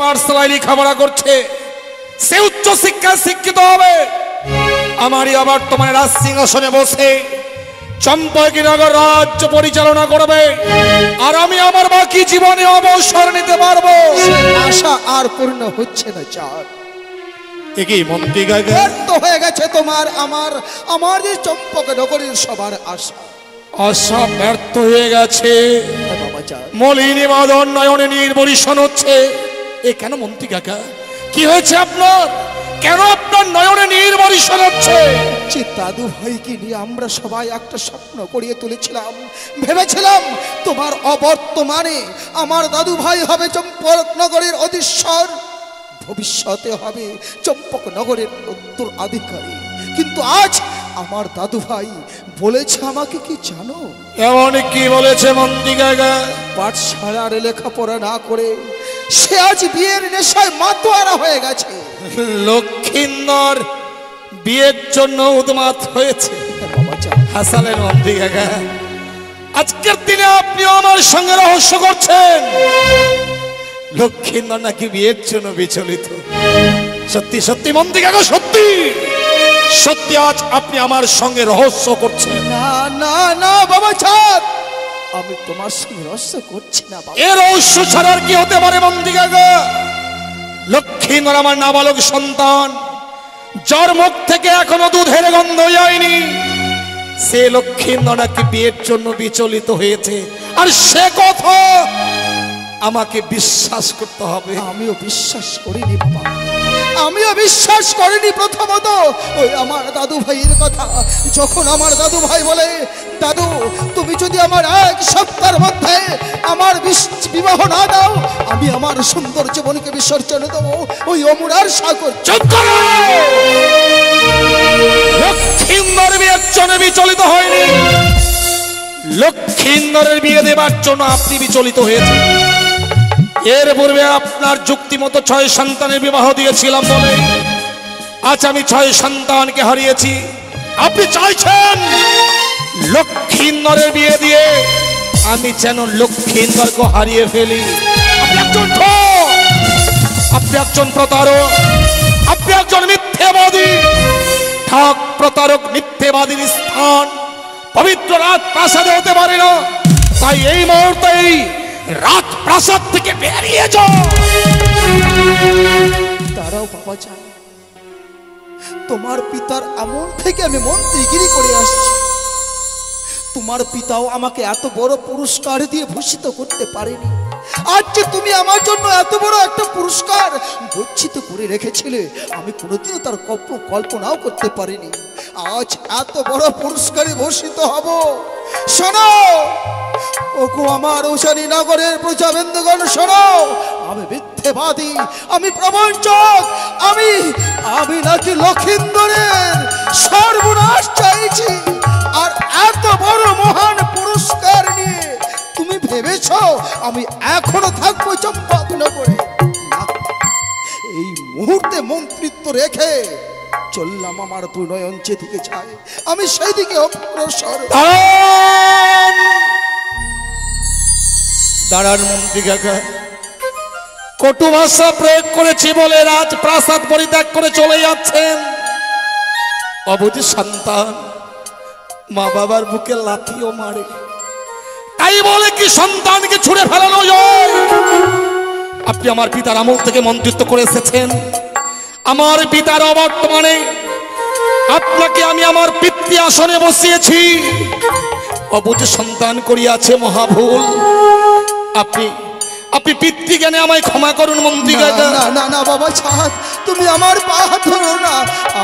পাঠশালায় লেখাপড়া করছে, সে উচ্চ শিক্ষায় শিক্ষিত হবে। আমারই আবার তোমার রাজ সিংহাসনে বসে চম্পকনগর রাজ্য পরিচালনা করবে, আর আমি আমার বাকি জীবনে অবসর নিতে পারবো। আশা আর পূর্ণ হচ্ছে না চাঁদ। একই মন্ত্রী গায়ক ব্যর্থ হয়ে গেছে তোমার আমার যে চম্পকনগরের সবার আশা। আশা ব্যর্থ হয়ে গেছে। বাবা চাঁদ, মলিনী মাদন নয়নে নির্বরিশন হচ্ছে। এ কেন মন্ত্রী কাকা, কি হয়েছে আপনার? কেন আপনার নয়নে নির্বরিশন হচ্ছে? যে দাদু ভাইকে নিয়ে আমরা সবাই একটা স্বপ্ন করিয়ে তুলেছিলাম, ভেবেছিলাম তোমার অবর্তমানে আমার দাদু ভাই হবে চম্পকনগরের অধীশ্বর, ভবিষ্যতে হবে চম্পকনগরের উত্তরাধিকারী। কিন্তু আজ আমার দাদু ভাই বলেছে আমাকে, কি জানো? এমন কি বলেছে মন্ত্রী কাকা? পাঠশালার লেখাপড়া না করে সে আজ বিয়ের নেশায় মাতোয়ারা হয়ে গেছে। লক্ষিন্দর বিয়ের জন্য উন্মাদ হয়েছে। হাসালেন মন্ত্রী কাকা, আজকের দিনে আপনি আমার সঙ্গে রহস্য করছেন। লক্ষিন্দর নাকি বিয়ের জন্য বিচলিত। সত্যি সত্যি মন্ত্রী কাকা, সত্যি সত্যি আজ আপনি আমার সঙ্গে রহস্য করছেন? না না না বাবা চাঁদ, আমি তোমার সঙ্গে রহস্য করছি না বাবা। এর রহস্য ছাড়ার কি হতে পারে মন্ত্রী কাকা? লক্ষিন্দর আমার নাবালক সন্তান, যার মুখ থেকে এখনো দুধের গন্ধ যায়নি। সে লক্ষিন্দর নাকি বিয়ের জন্য বিচলিত হয়েছে, আর সে কথা আমাকে বিশ্বাস করতে হবে। আমিও বিশ্বাস করিনি বাবা, আমিও বিশ্বাস করিনি। প্রথমত ওই আমার দাদু ভাইয়ের কথা, যখন আমার দাদু ভাই বলে, দাদু তুমি যদি আমার 1 সপ্তাহের মধ্যে আমার বিবাহ না দাও, আমি আমার সুন্দর জীবনকে বিসর্জন দেবো ওই অমুরার সাগর। চুপ করো! লক্ষিন্দর বিয়ের জন্য বিচলিত হয়নি, লক্ষিন্দরের বিয়ে দেবার জন্য আপনি বিচলিত হয়েছে। এর পূর্বে আপনার যুক্তি মতো 6 সন্তানের বিবাহ দিয়েছিলাম বলে আজ আমি 6 সন্তানকে হারিয়েছি। আপনি চাইছেন লক্ষিন্দরের বিয়ে দিয়ে আমি যেন লক্ষিন্দরকে হারিয়ে ফেলি। আপনি একজন ঠক, আপনি একজন প্রতারক, আপনি একজন মিথ্যেবাদী। ঠক, প্রতারক, মিথ্যেবাদীর স্থান পবিত্র রাজপ্রাসাদে হতে পারে না। তাই এই মুহূর্তেই রাজপ্রাসাদ থেকে বেরিয়ে যাও। তারাও বাবা চান, তোমার পিতার আমল থেকে আমি মন্ত্রীগিরি করে আসছি। তোমার পিতাও আমাকে এত বড় পুরস্কার দিয়ে ভূষিত করতে পারেনি। আজ যে তুমি আমার জন্য এত বড় একটা পুরস্কার গচ্ছিত করে রেখেছিলে, আমি কোনোদিনও তার কল্পনাও করতে পারিনি। আজ এত বড় পুরস্কারে ভূষিত হব। শোনো ওগো আমার উশানী নগরের প্রজাবৃন্দগণ, শোনো, আমি মিথ্যেবাদী, আমি প্রবঞ্চক, আমি নাকি লক্ষিন্দরের সর্বনাশ চাইছি। আর এত বড় মহান পুরস্কার নিয়ে তুমি ভেবেছ আমি এখনো থাকবো চম্পকনগরে? এই মুহূর্তে মন্ত্রিত্ব রেখে চললাম আমার 2 নয়ন যেদিকে যায়, আমি সেই দিকে অগ্রসর। দাঁড়ান মন্ত্রী কাকা, কটু ভাষা প্রয়োগ করেছি বলে রাজপ্রাসাদ পরিত্যাগ করে চলে যাচ্ছেন। অবুঝ সন্তান মা বাবার বুকে লাথিও মারে, তাই বলে কি সন্তানকে ছুঁড়ে ফেলানো যায়? আপনি আমার পিতার আমল থেকে মন্ত্রিত্ব করে এসেছেন। আমার পিতার অবর্তমানে আপনাকে আমি আমার পিতৃ আসনে বসিয়েছি। অবুঝ সন্তান করিয়াছে মহাভুল। আপনি পিতৃজ্ঞানে আমায় ক্ষমা করুন মন্ত্রী কাকা। না না না বাবা চাঁদ, তুমি আমার পা ধরো না।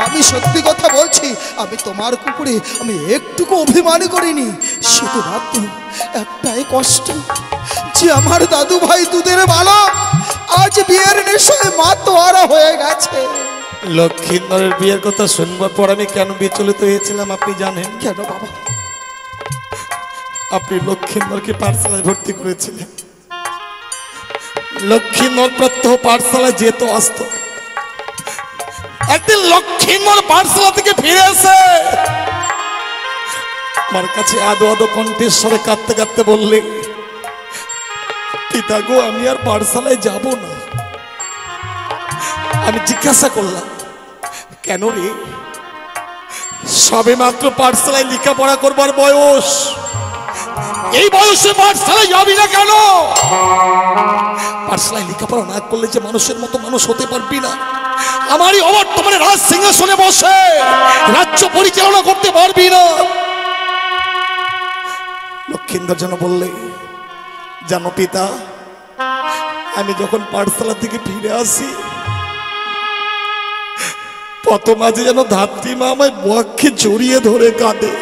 আমি সত্যি কথা বলছি, আমি তোমার কুকুরে আমি একটুকু অভিমান করিনি। শুধুমাত্র একটাই কষ্ট, যে আমার দাদু ভাই দুধের বালক আজ বিয়ের নেশায় মাতোয়ারা হয়ে গেছে। লক্ষিন্দরের বিয়ের কথা শুনবার পর আমি কেন বিচলিত হয়েছিলাম আপনি জানেন? কেন বাবা? আপনি লক্ষিন্দরকে পাঠশালায় ভর্তি করেছিলেন। লক্ষিন্দর প্রত্যহ পাঠশালায় যেত আসতো। একদিন লক্ষিন্দর পাঠশালা থেকে ফিরে এসে আমার কাছে আদো আদো কণ্ঠেশ্বরে কাঁদতে কাঁদতে বললে, পিতা গো আমি আর পাঠশালায় যাব না। আমি জিজ্ঞাসা করলাম, কেন রে? সবে মাত্র পাঠশালায় লেখাপড়া করবার বয়স, এই বয়সে পাঠশালায় যাবি না কেন? পাঠশালায় লেখাপড়া না করলে যে মানুষের মতো মানুষ হতে পারবি না। আমারই অবর্তমানে রাজ সিংহাসনে বসে রাজ্য পরিচালনা করতে পারবি না। লক্ষিন্দর যেন বললে, জানো পিতা, আমি যখন পাঠশালা থেকে ফিরে আসি, পথ মাঝে যেন ধাত্রীমা আমায় বক্ষে জড়িয়ে ধরে কাঁদে।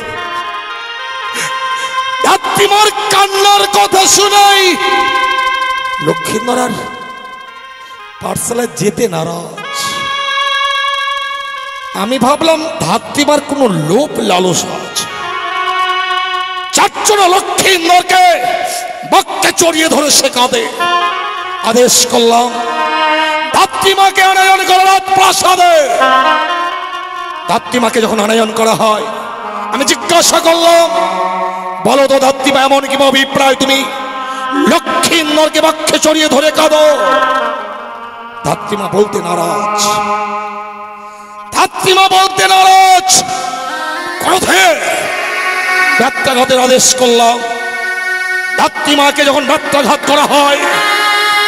ধাত্রীমার কান্নার কথা শুনাই লক্ষিন্দর আর পাঠশালায় যেতে নারাজ। আমি ভাবলাম ধাত্রীমার কোনো লোভ লালসা আছে। চারজন লক্ষিন্দরকে বক্ষে জড়িয়ে ধরে সে কাঁদে। আদেশ করলাম, ধাত্রীমাকে আনয়ন করা রাজপ্রাসাদে। ধাত্রীমাকে যখন আনয়ন করা হয়, আমি জিজ্ঞাসা করলাম, বলো তো ধাত্রীমা, এমন কি অভিপ্রায় তুমি লক্ষিন্দরকে বক্ষে জড়িয়ে ধরে কাঁদো? ধাত্রীমা বলতে নারাজ। ধাত্রীমা বলতে নারাজ। ক্রোধে ব্যত্যাঘাতের আদেশ করলাম। ধাত্রীমাকে যখন ব্যত্যাঘাত করা হয়,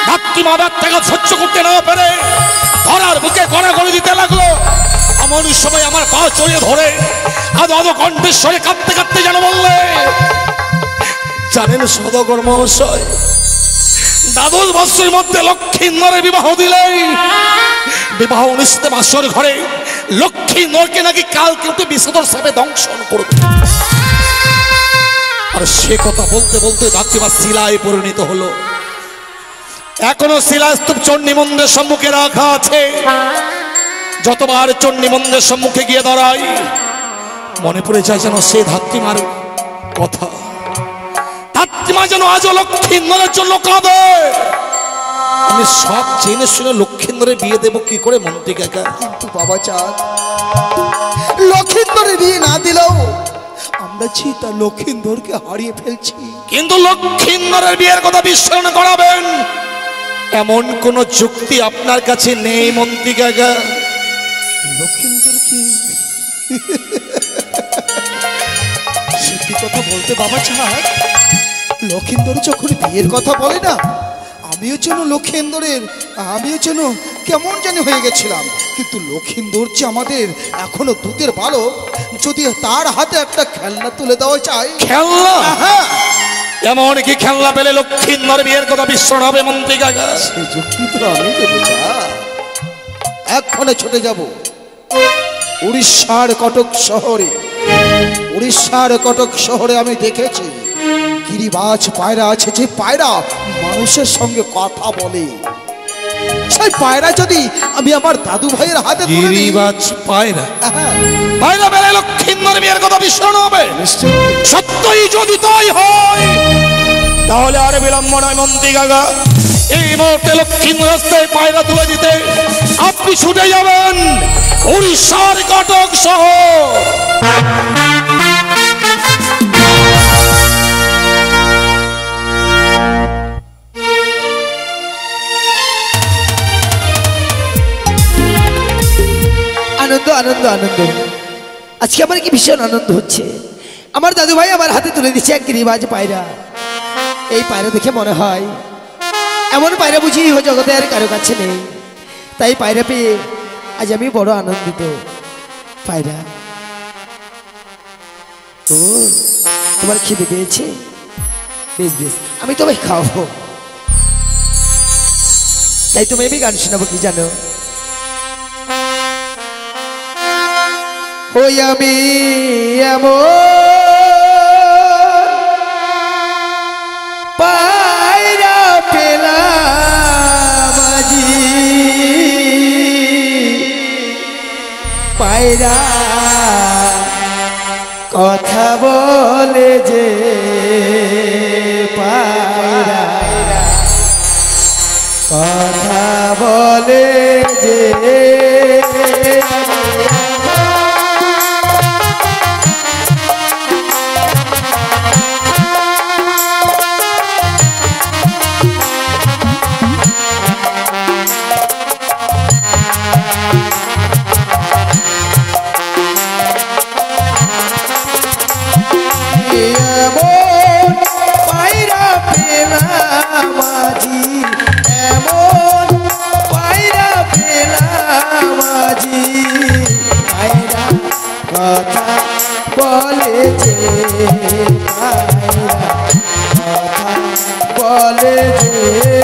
ধাত্রীমা ব্যত্যাঘাত সহ্য করতে না পেরে ধরার বুকে গড়া করে দিতে লাগলো। এমন সময় আমার পা জড়িয়ে ধরে আদো আদো কণ্ঠেশ্বরে কাঁদতে কাঁদতে যেন বললে, জানেন সদাগর মহাশয়, দ্বাদশ বৎসরের মধ্যে লক্ষিন্দরের বিবাহ দিলেই বিবাহ অনুষ্ঠিত মাসর ঘরে লক্ষিন্দরকে নাকি কাল কিন্তু বিষধর সাপে দংশন করবে। আর সে কথা বলতে বলতে ধাত্রীমা শিলায় পরিণত হলো। এখনো শিলাস্তূপ চণ্ডী মন্দিরের সম্মুখে রাখা আছে। যতবার চণ্ডী মন্দিরের সম্মুখে গিয়ে দাঁড়াই, মনে পড়ে যায় যেন সে ধাত্রীমার কথা। ধাত্রীমা যেন আজও লক্ষিন্দরের জন্য কাঁদে। আমি সব জেনে শুনে লক্ষিন্দরের বিয়ে দেব কি করে মন্ত্রী কাকা? কিন্তু বাবা চাঁদ, লক্ষিন্দরের বিয়ে না দিলেও আমরা চিতা লক্ষিন্দরকে হারিয়ে ফেলছি। কিন্তু লক্ষিন্দরের বিয়ের কথা বিশ্লেষণ করাবেন এমন কোন যুক্তি আপনার কাছে নেই মন্ত্রী কাকা? লক্ষিন্দর কি সত্যি কথা বলতে বাবা চাঁদ, লক্ষিন্দর যখন বিয়ের কথা বলে না, আমিও যেন কেমন জানি হয়ে গেছিলাম। কিন্তু লক্ষিন্দর যে আমাদের এখনো দুধের বালক, যদি তার হাতে একটা খেলনা তুলে দেওয়া চাই। খেলনা? হ্যাঁ, এমন কি খেলনা পেলে লক্ষিন্দর বিয়ের কথা বিশ্লেষণ হবে মন্ত্রী কাকা? সেই যুক্তি তো আমি দেবো। এক্ষণে ছুটে যাব উড়িষ্যার কটক শহরে। আমি দেখেছি গিরিবাজ পায়রা আছে, যে পায়রা মানুষের সঙ্গে কথা বলে। সেই পায়রা যদি আমি আমার দাদু ভাইয়ের হাতে তুলে দিই। গিরিবাজ পায়রা? হ্যাঁ, পায়রা পেলে লক্ষিন্দর বিয়ের কথা বিশ্লেষণ হবে। সত্যই যদি তাই হয়, তাহলে আর বিলম্ব নয় মন্ত্রী কাকা। এই মুহূর্তে লক্ষিন্দর রাস্তায় পায়রা তুলে দিতে আপনি ছুটে যাবেন উড়িষ্যার কটক শহর। আনন্দ আনন্দ আনন্দ, আজকে আমার কি ভীষণ আনন্দ হচ্ছে। আমার দাদু ভাই আমার হাতে তুলে দিচ্ছে এক গিরিবাজ পায়রা। এই পায়রা দেখে মনে হয় এমন পায়রা বুঝি জগতে আর কারো কাছে নেই। তাই পায়রা পেয়ে আজ আমি বড় আনন্দিত। পায়রা, ও তোমার খিদে পেয়েছে? বেশ বেশ, আমি তোমায় খাওয়াবো। তাই তুমি আমি গান শোনাবো, কি জানো? ওই আমি এমন পায়রা পেলাম আজি, পায়রা কথা বলে যে, পায়রা কথা বলে যে। বলে যে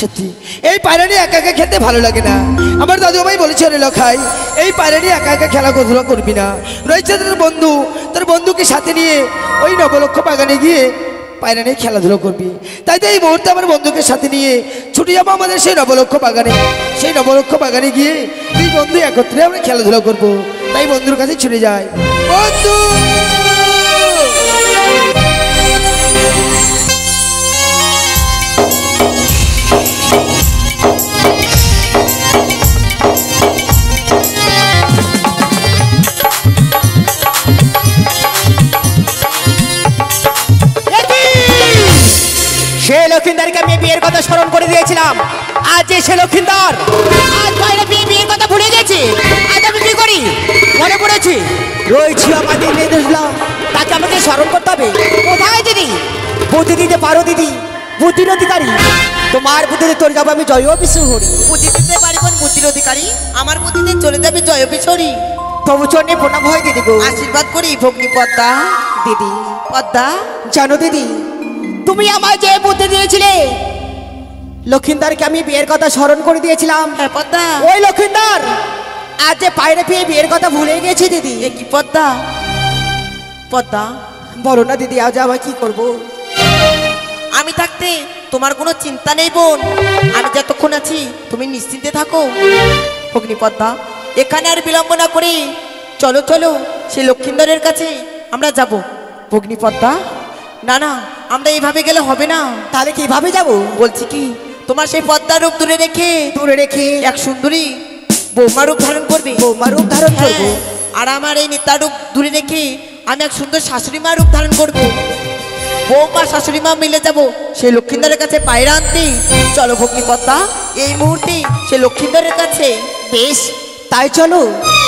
সত্যি এই পায়রা নিয়ে একা একা খেতে ভালো লাগে না। আমার দাদুভাই বলেছে রে লখাই, এই পায়রা নিয়ে একা একা খেলাধুলা করবি না, রয়েছে তোর বন্ধু, তোর বন্ধুকে সাথে নিয়ে ওই নবলক্ষ বাগানে গিয়ে পায়রা নিয়ে খেলাধুলো করবি। তাই তো এই মুহূর্তে আমার বন্ধুকে সাথে নিয়ে ছুটে যাবো আমাদের সেই নবলক্ষ বাগানে। সেই নবলক্ষ বাগানে গিয়ে দুই বন্ধু একত্রে আমরা খেলাধুলা করবো। তাই বন্ধুর কাছে ছুটে যায়। বন্ধু সে লক্ষিন্দারকে আমি বিয়ের কথা স্মরণ করে দিয়েছিলাম, আজ যে সে লক্ষিন্দার আজ বাইরে বিয়ের কথা ভুলে গেছি। আজ আমি কি করি মনে পড়েছি, রয়েছি আমাদের মেয়েদুজলা, তাকে আমাকে স্মরণ করতে হবে। কোথায় দিদি? বুদ্ধি দিতে পারো দিদি, বুদ্ধির অধিকারী, তোমার বুদ্ধিতে তোর যাবো আমি জয় বিষ্ণু হরি। বুদ্ধি দিতে পারিব বুদ্ধির অধিকারী, আমার বুদ্ধিতে চলে যাবে জয় বিশ্বরী। তবু চরণে প্রণাম হয় দিদি গো। আশীর্বাদ করি ভগ্নী পদ্মা। দিদি পদ্মা জানো দিদি, তুমি আমায় যে বুদ্ধি দিয়েছিলে, লক্ষিন্দারকে আমি বিয়ের কথা স্মরণ করে দিয়েছিলাম। হ্যাঁ পদ্মা, ওই লক্ষিন্দার আজ যে পায়রা পেয়ে বিয়ের কথা ভুলে গেছি দিদি। এ কি পদ্মা? পদ্মা বলো না দিদি, আজ আবার কি করব? আমি থাকতে তোমার কোনো চিন্তা নেই বোন, আমি যতক্ষণ আছি তুমি নিশ্চিন্তে থাকো। ভগ্নী পদ্মা, এখানে আর বিলম্ব না করে চলো চলো সে লক্ষিন্দরের কাছে আমরা যাব। ভগ্নী পদ্মা, না না আমরা এইভাবে গেলে হবে না। তাহলে কিভাবে যাব? বলছি কি, তোমার সেই পদ্মার রূপ দূরে রেখে এক সুন্দরী বৌমা রূপ ধারণ করবে। বৌমা রূপ ধারণ করবো। হ্যাঁ, আর আমার এই নেতা রূপ দূরে রেখে আমি এক সুন্দর শাশুড়ি মা রূপ ধারণ করবো। বৌমা শাশুড়ি মা মিলে যাব সেই লক্ষিন্দরের কাছে পায়রা আনতে। চলো ভগ্নী পদ্মা, এই মুহূর্তে সে লক্ষিন্দরের কাছে। বেশ, তাই চলো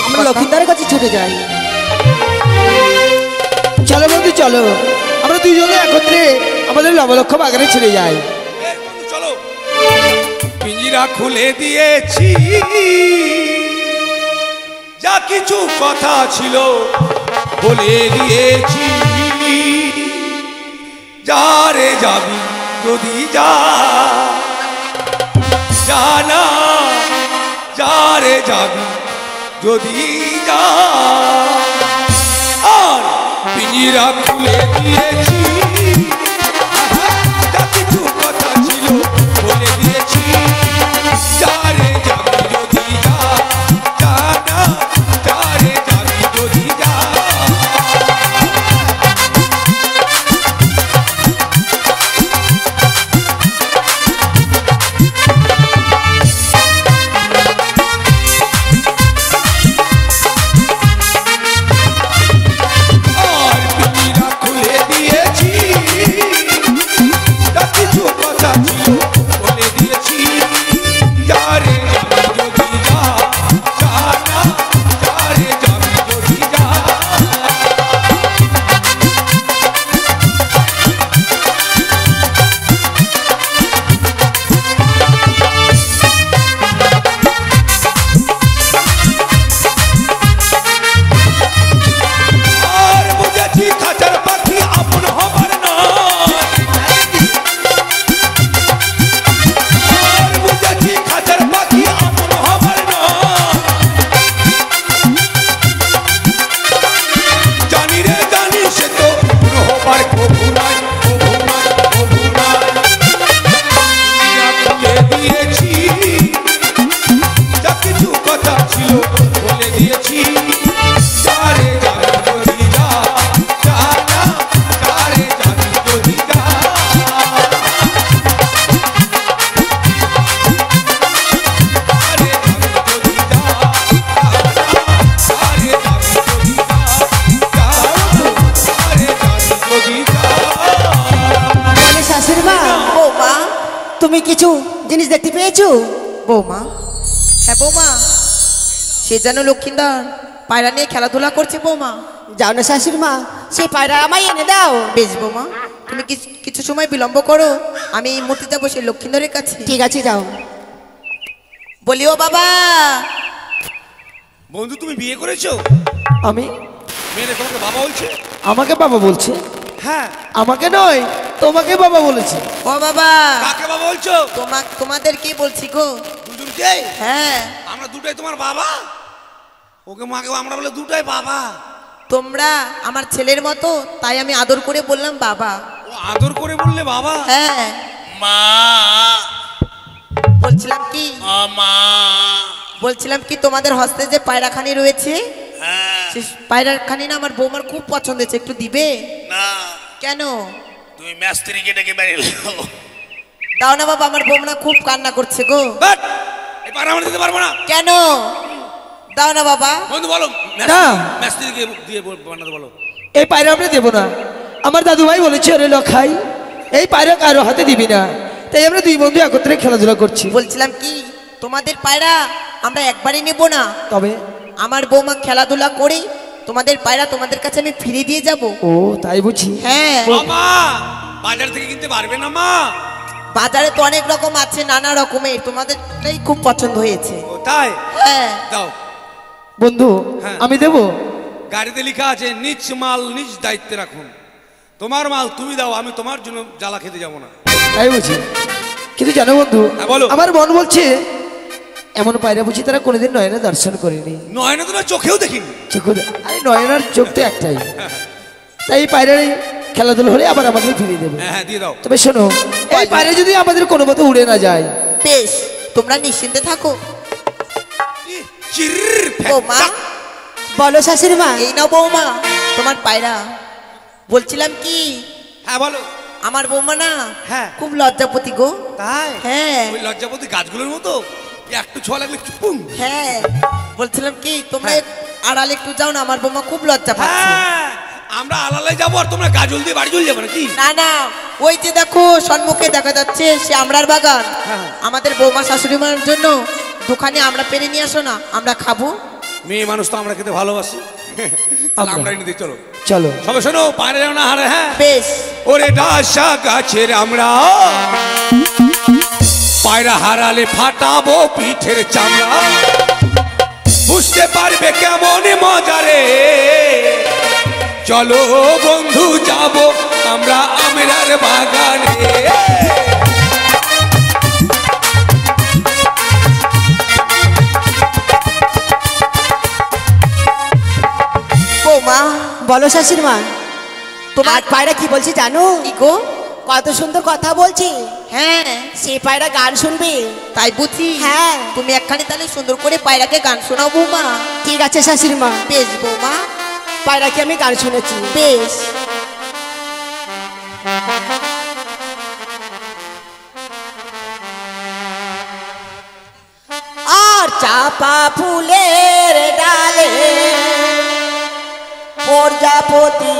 আমরা লক্ষিন্দারের কাছে ছুটে যাই। চলো বন্ধু চলো, আমরা দুইজনে একত্রে আমাদের নবলক্ষ বাগানে ছুটে যাই। চলো, পিঞ্জিরা খুলে দিয়েছি, যা কিছু কথা ছিল বলে দিয়েছি। যারে যাবি যদি যা, জানা যারে যাবি যদি যা, আর পিঞ্জিরা খুলে দিয়েছি, যা কিছু কথা ছিল বলে দিয়েছি। যারে যাবি যদি যা, জানা যারে যাবি যদি যা। তুমি কিছু জিনিস দেখতে পেয়েছো? বৌমা, হ্যাঁ বৌমা, সে যেন লক্ষিন্দর পায়রা নিয়ে খেলাধুলা করছে। বৌমা যাও না শাশুড়ি মা, সেই পায়রা আমায় এনে দাও। বেশ বৌমা, তুমি কিছু সময় বিলম্ব করো, আমি এই মুহূর্তে যাবো সেই লক্ষিন্দরের কাছে। ঠিক আছে যাও। বলি ও বাবা। বন্ধু তুমি বিয়ে করেছো? আমি মেয়ে তোমাকে বাবা বলছে? আমাকে বাবা বলছে? হ্যাঁ আমাকে নয় তোমাকে বাবা বলেছে। ও বাবা, কাকে বাবা বলছো? তোমাদের কি বলছি গো? দুজনকে? হ্যাঁ, আমরা দুটাই তোমার বাবা? ওকে মাকে আমরা বলে দুটাই বাবা। তোমরা আমার ছেলের মতো, তাই আমি আদর করে বললাম বাবা। ও আদর করে বললে বাবা? হ্যাঁ, মা। বলছিলাম কি মা। বলছিলাম কি তোমাদের হস্তে যে পায়রাখানি রয়েছে, হ্যাঁ। সে পায়রাখানি না আমার বৌমার খুব পছন্দ হয়েছে, একটু দিবে? না। কেন? তুমি মিস্ত্রিকে ডেকে বেরিয়ে দাও না বাবা, আমার বৌমা খুব কান্না করছে গো। এই পায়রা আমরা দিতে পারবো না। কেন? দাও না বাবা। বন্ধু বলো না। মিস্ত্রিকে দিয়ে বানাতে বলো। এই পায়রা আমরা দেবো না। আমার দাদু ভাই বলেছে ওরে লখাই এই পায়রা কারো হাতে দিবি না, তাই আমরা দুই বন্ধু একত্রে খেলাধুলা করছি। বলছিলাম কি তোমাদের পায়রা আমরা একবারই নেব না, তবে আমার বৌমা খেলাধুলা করে তোমাদের পায়রা তোমাদের কাছে আমি ফিরিয়ে দিয়ে যাব। ও তাই বুঝি। হ্যাঁ, মা বাজার থেকে কিনতে পারবে না মা? বাজারে তো অনেক রকম আছে, নানা রকমের, তোমাদেরটাই খুব পছন্দ হয়েছে। ও তাই? হ্যাঁ, দাও বন্ধু হ্যাঁ। আমি দেবো। গাড়িতে লেখা আছে নিজ মাল নিজ দায়িত্বে রাখুন। তোমার মাল তুমি দাও, আমি তোমার জন্য জ্বালা খেতে যাবো না। তাই বুঝি। কিন্তু জানো বন্ধু, হ্যাঁ, বলো। আমার মন বলছে এমন পায়রা বুঝি তারা কোনোদিন নয়না দর্শন করেনি। নয় না তোমার চোখেও দেখিনি। চোখ আরে নয়নার চোখ তো একটাই, তাই এই পায়রার খেলাধুলা হলে আবার আমাদের ফিরিয়ে দেবে। হ্যাঁ দিয়ে দাও। তবে শোনো, এই পায়রা যদি আমাদের কোনো মতে উড়ে না যায়। বেশ, তোমরা নিশ্চিন্তে থাকো। চির বৌমা, বলো শাশুড়ি মা। এই নাও বৌমা তোমার পায়রা। বলছিলাম কি হ্যাঁ বলো। আমার বৌমা না হ্যাঁ। খুব লজ্জাপতি গো। তাই? হ্যাঁ ওই লজ্জাপতি গাছগুলোর মতো একটু ছোঁয়া লাগলে চুপুম। হ্যাঁ, বলছিলাম কি তোমরা হ্যাঁ। আড়ালে একটু যাও না, আমার বৌমা খুব লজ্জা পাচ্ছে। হ্যাঁ আমরা আলালে যাবো আর তোমরা গাজল দিয়ে বাড়ি চলে যাবে নাকি? না না, ওই যে দেখো সম্মুখে দেখা যাচ্ছে সে আমড়ার বাগান। হ্যাঁ। আমাদের বৌমা শাশুড়ি মার জন্য দোকানে আমরা পেরে নিয়ে আসো না, আমরা খাবো। মেয়ে মানুষ তো আমরা খেতে ভালোবাসি। আমরা এনে দিই, চলো চলো সবাই শোনো, পায়রা যেন না হারে। হ্যাঁ বেশ, ওরে ডাসা গাছের আমরা পায়রা হারালে ফাটাবো পিঠের চামড়া, বুঝতে পারবে কেমন মজা রে। চলো বন্ধু যাব আমরা আমরার বাগানে। বৌমা বলো শাশুড়ি মা। তোমার আর পায়রা কি বলছি জানো? কি গো? কত সুন্দর কথা বলছি। হ্যাঁ, সে পায়রা গান শুনবে। তাই বুঝি। হ্যাঁ। তুমি একখানি তাহলে সুন্দর করে পায়রাকে গান শোনাও বৌমা। ঠিক আছে শাশুড়ি মা, বেশ বৌমা, পায়রাকে আমি গান শুনেছি। বেশ। আর চাপা ফুলের ডালে প্রজাপতি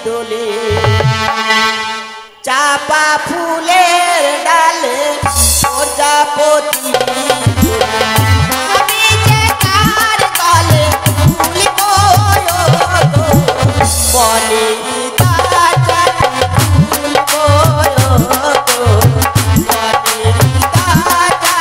দোলে, চাপা ফুলের ডালে প্রজাপতি দোলে। আমি যে কার গলে ফুল গো বলে তাজা ফুল গো বলে তাজা।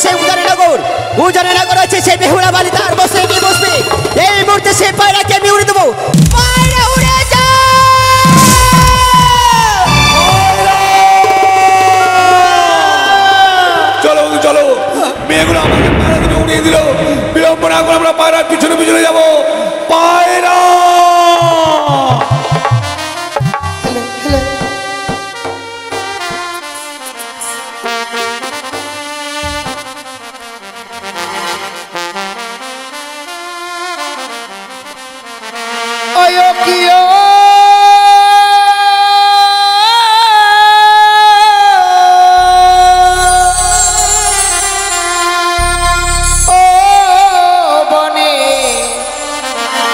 সেই উজানেনগর হচ্ছে সেই বেহুলা বালি তার বসে গিয়ে বসবে। এই মুহূর্তে সেই পায়রাকে আমি উড়ে দেবো। পায়রা উড়ে যা। চলো চলো, মেয়েগুলো আমাকে পায়রা দুটো উড়িয়ে দিল। বিলম্ব না করে আমরা পায়রার পিছনে পিছনে যাবো। পায়রা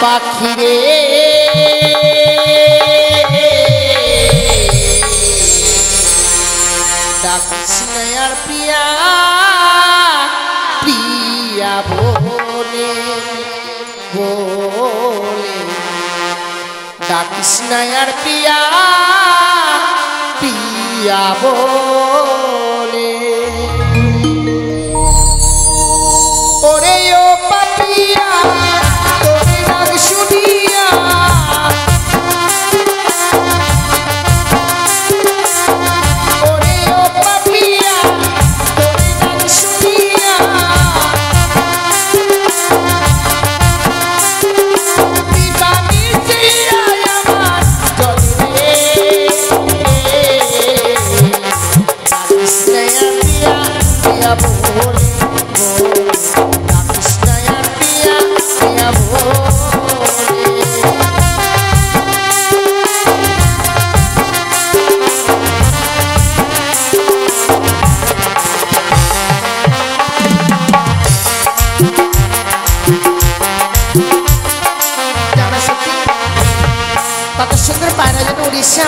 পাখিরে ডাকিস না আর প্রিয়া প্রিয়া বলে বলে ডাকিস না আর প্রিয়া প্রিয়া বলে ওরে ও পাপিয়া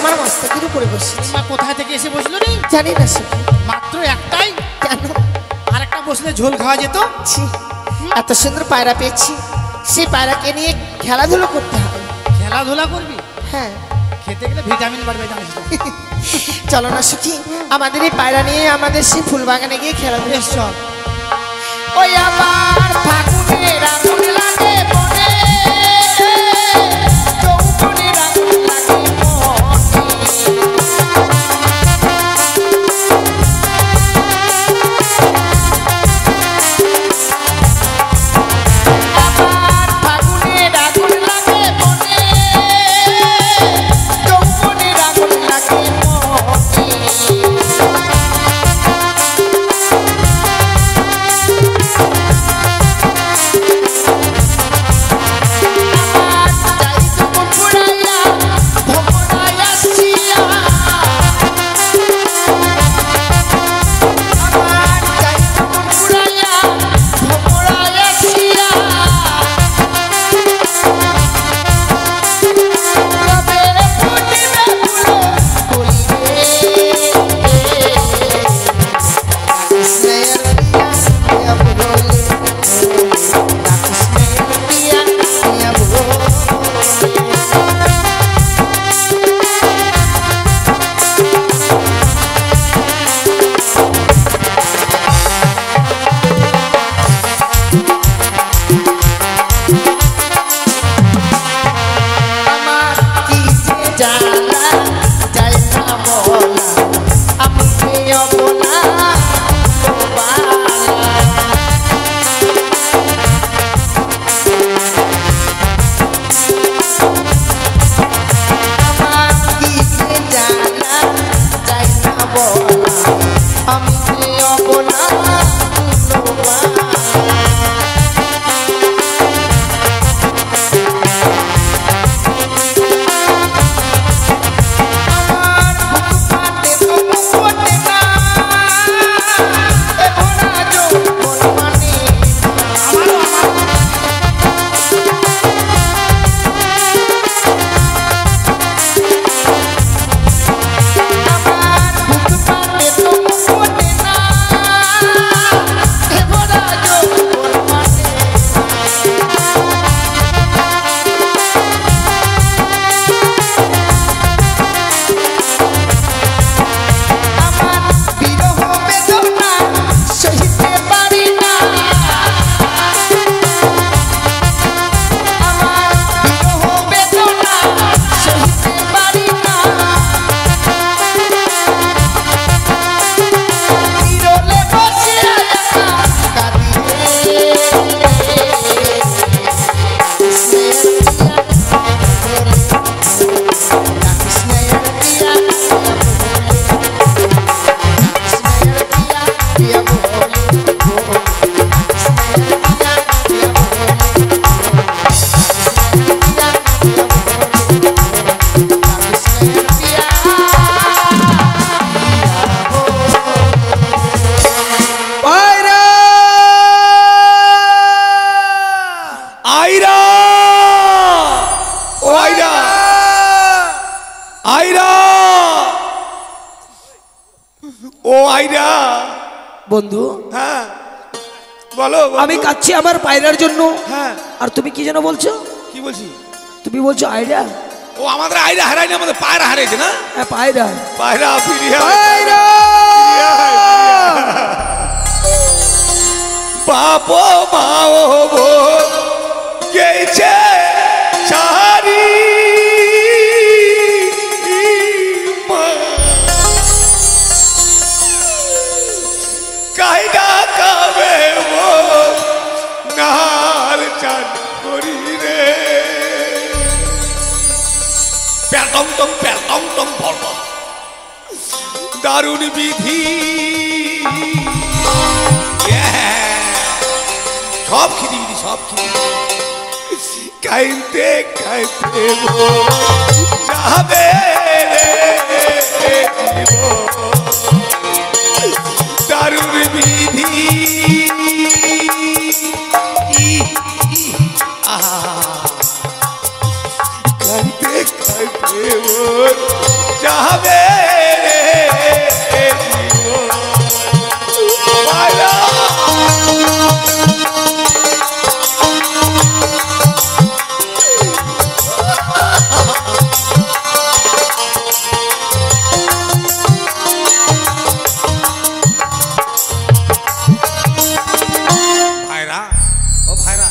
আমার মস্তকের উপরে বসেছে। মা কোথায় থেকে এসে বসলো রে? জানি না সখী। মাত্র একটাই? কেন? আর একটা বসলে ঝোল খাওয়া যেত। এত সুন্দর পায়রা পেয়েছি, সেই পায়রাকে নিয়ে খেলাধুলো করতে হবে। খেলাধুলা করবি? হ্যাঁ, খেতে গেলে ভিটামিন বাড়বে জানিস তো। চলো না সখী, আমাদের এই পায়রা নিয়ে আমাদের সেই ফুল বাগানে গিয়ে খেলাধুলা। চল। ওই আমার ফাগুনের আগুন লাগে মনে, যৌবনের আগুন লাগে বন্ধু হ্যাঁ বলো বন্ধু। আমি কাচ্ছি আমার পায়রার জন্য। হ্যাঁ আর তুমি কি যেন বলছো? কি বলছি? তুমি বলছো আয়রা? ও আমাদের আইরা হারায়নি, আমাদের পায়রা হারিয়েছে না। হ্যাঁ পায়রা। পায়রা ফিরিয়ে পায়রা বাপ মাও গেছে সারি কায়দা কাবে নাল চান করি রে প্যাটং টং বলব দারুণ বিধি সব খিদি বিধি সব খিদি খাইতে খাইতে যাবে রে দারুণ বিধি খাইতে খাইতে যাবে রে পায়রা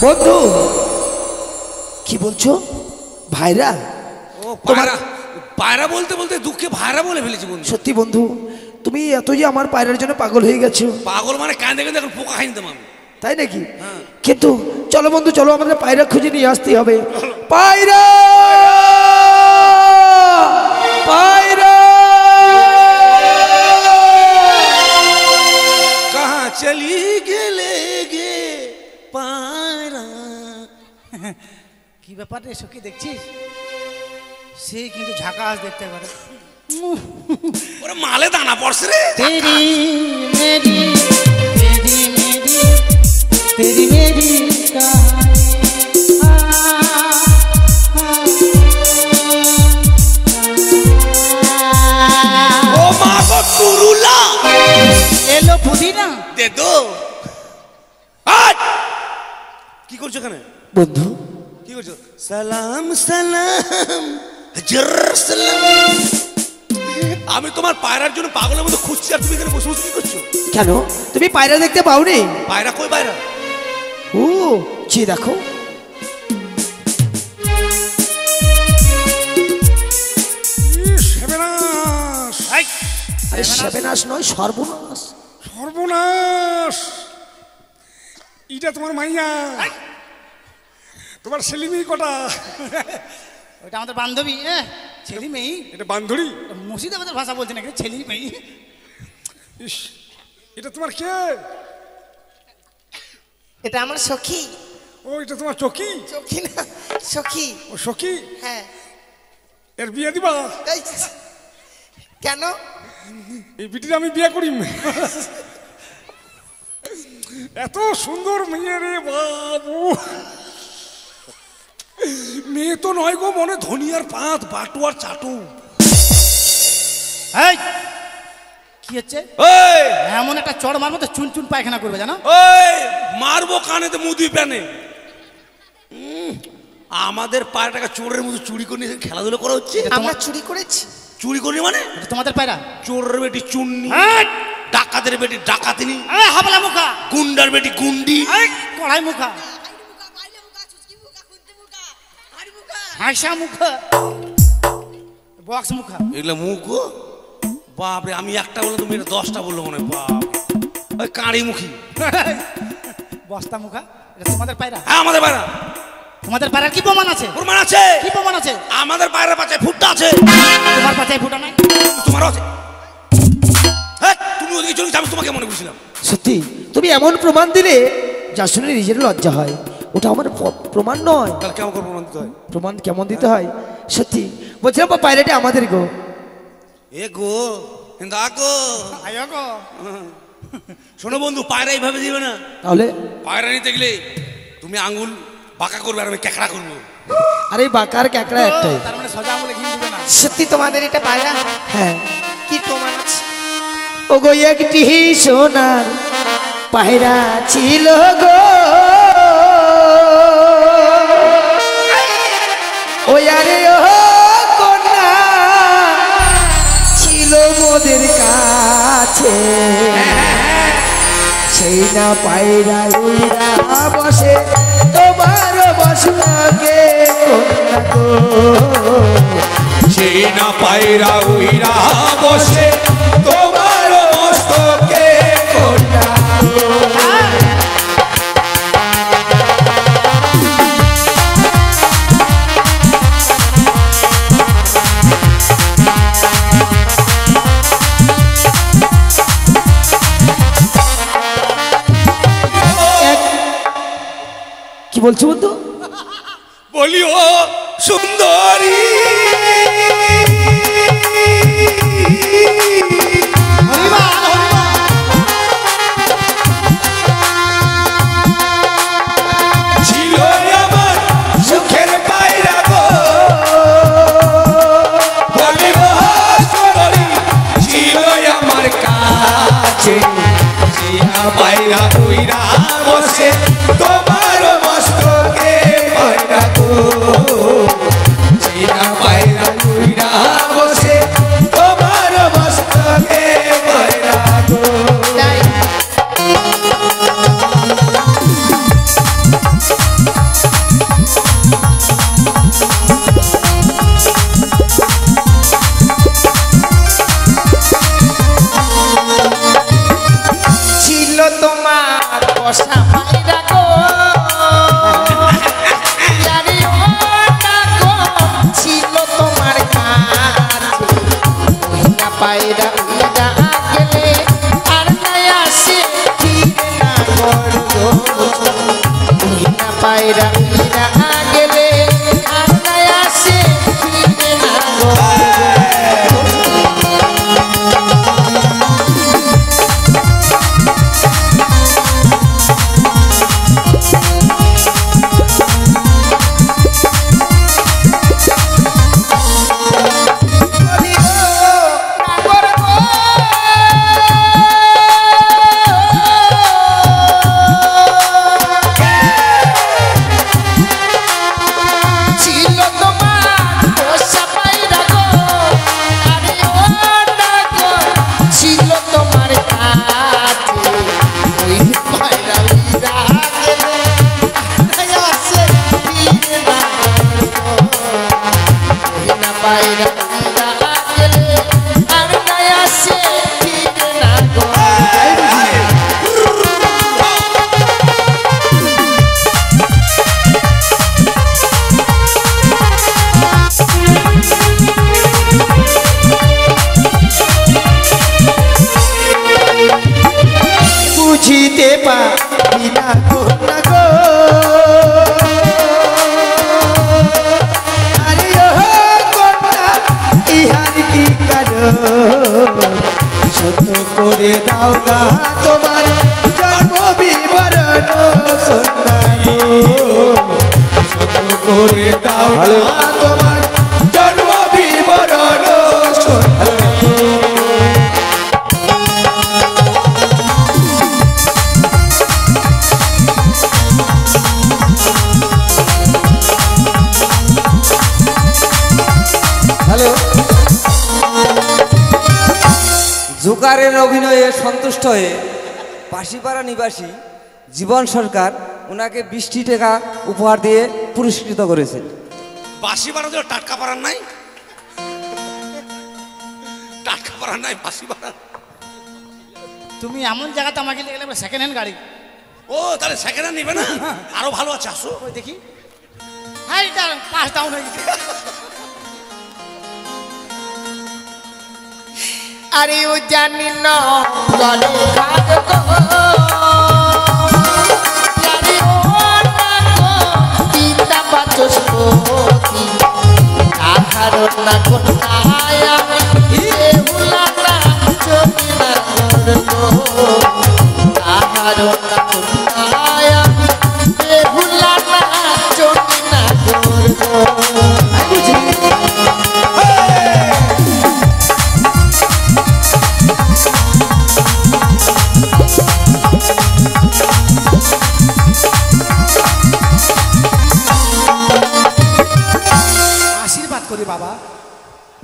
বন্ধু কি বলছো? ভাইরা? ও পায়রা, পায়রা বলতে বলতে দুঃখে ভাইরা বলে ফেলেছি বন্ধু। সত্যি বন্ধু তুমি এত যে আমার পায়রার জন্য পাগল হয়ে গেছো। পাগল মানে কাঁদে কাঁদে এখন পোকা খাই দিতাম আমি। তাই নাকি? কিন্তু চলো বন্ধু চলো, আমাদের পায়রা খুঁজে নিয়ে আসতেই হবে। পায়রা পায়রা কাহা চলি গেলে গে পায়রা। কি ব্যাপার রে সখী দেখছিস? সে কিন্তু ঝাকাস দেখতে পারে। ওরে মালে দানা পড়ছে রে। তেরি মেরি তেরি মেরি তেরি মেরি ও মা গো তুরুলা এলো পুদিনা দে দো। আট কি করছো এখানে বন্ধু? কি করছো? সালাম সালাম হাজার সালাম। আমি তোমার পায়রার জন্য পাগলের মতো খুঁজছি আর তুমি এখানে বসে বসে কি করছো? কেন তুমি পায়রা দেখতে পাওনি? পায়রা কই পায়রা? ও জি দেখো সর্বনাশ আরে সর্বনাশ নয় সর্বনাশ। সর্বনাশ। এটা তোমার মাইয়া, তোমার সেলিমি কটা? ওটা আমাদের বান্ধবী। ছেলি মেয়ে এটা বান্ধবী? মুর্শিদাবাদের ভাষা বলছে নাকি ছেলি মেয়ে? ইস, এটা তোমার কে? এটা আমার সখী। ও এটা তোমার চকি? সখী না সখী। ও সখী? হ্যাঁ। এর বিয়ে দিবা? এই, কেন? এই বিটির আমি বিয়ে করি। এত সুন্দর মেয়ে রে বাবু। মেয়ে তো নয় গো, মনে ধনিয়ার পাত বাটু আর চাটু। এই কি হচ্ছে? ওই এমন একটা চড় মারবো তো চুন চুন পায়খানা করবে জানো? ওই মারবো কানেতে মুদি প্যানে। আমাদের পায়রাটাকে চোরের মতো চুরি করে নিয়ে খেলাধুলো করা হচ্ছে। আমরা চুরি করেছি? চুরি করি মানে? এটা তোমাদের পায়রা? চোরের বেটি চুন্নি, ডাকাতের বেটি ডাকাতিনি, হাবলা মুখা, গুন্ডার বেটি গুন্ডি, কড়াই মুখা, হাসা মুখা, বক্স মুখা। এগুলো মুখ গো বাপরে। আমি একটা বললাম তুমি এটা 10টা বললো মনে হয়। বাপ ওই কাঁড়ি মুখী বস্তা মুখা। এটা তোমাদের পায়রা? হ্যাঁ আমাদের পায়রা। তোমাদের পায়রার কি প্রমাণ আছে? প্রমাণ আছে। কি প্রমাণ আছে? আমাদের পায়রার পাচায় ফুটটা আছে। তোমার পাচায় ফুটা নাই? তোমারও আছে। হ্যাঁ তুমি ওদিকে চলে যাবে, তোমাকে মনে করছিলাম। সত্যি তুমি এমন প্রমাণ দিলে যা শুনে নিজের লজ্জা হয়। ওটা আমার প্রমাণ নয়। তাহলে কেমন করে প্রমাণ দিতে হয়? প্রমাণ কেমন দিতে হয়? সত্যি বলছিলাম পায়রাটা আমাদের গো। এ গো কিন্তু আগো আয়ো গো। শোনো বন্ধু, পায়রা এইভাবে দিবে না। তাহলে পায়রা নিতে গেলে তুমি আঙ্গুল বাঁকা করবে আর আমি ক্যাকড়া করবো। আরে বাঁকার ক্যাকড়া একটাই। তার মানে সোজা আঙুলে ঘি দিবে না? সত্যি তোমাদের এটা পায়রা? হ্যাঁ কি প্রমাণ আছে? ওগো একটি সোনার পায়রা ছিল গো, ওই আরে ও কন্যা ছিল মোদের কাছে, সেই না পায়রা উইরা বসে তোমার বসনাকে কন্যা গো, সেই না পায়রা উইরা বসে তোমার মস্তকে কন্যা গো। কি বলছো বন্ধু? বলি ও সুন্দরী ছিল আমার সুখের পায়রা গো, বলি ও সুন্দরী ছিল আমার কাছে, জিয়া পায়রা উইরা বসে তোমার মস্তকে পায়রা গো, জিয়া পায়রা উইরা বসে তোমার মস্তকে পায়রা গো। ছিল তোমার বসা পায়রা গো, আরে ও না গো, ছিল তোমার কাছে, মহিনা পায়রা উইরা গেলে আর নাই আসে ফিরে না ঘর গো, মহিনা পায়রা উইরা গেলে আর নাই আসে ফিরে না ঘর বুঝিতে পারি না কন্যা গো, আরে ও কন্যা ইহার কি কারণ, সত্য করে দাও না তোমার জন্ম বিবরণ কন্যা গো, সত্য করে দাও না তোমার জন্ম বিবরণ কন্যা গো। জোকারের অভিনয়ে সন্তুষ্ট হয়ে পাশিপাড়া নিবাসী জীবন সরকার ওনাকে 20টি টাকা উপহার দিয়ে পুরস্কৃত করেছেন। বাসি বাড়া দিল, টাটকা পাড়ার নাই, টাটকা পাড়ার নাই বাসি বাড়া। তুমি এমন জায়গাতে আমাকে নিয়ে গেলে সেকেন্ড হ্যান্ড গাড়ি। ও তাহলে সেকেন্ড হ্যান্ড নিবে না, আরো ভালো আছে, আসো ওই দেখি। হ্যাঁ এটা পাস ডাউন হয়ে গেছে। আরে ও জানি না গলে ভাগ গো, আরে ও না গো পিতা বাচস্পতি, আহার না কোনায় আমি এ হুলা না চোখে না গো, আহার না কোনায় আমি এ হুলা না চোখে না গো।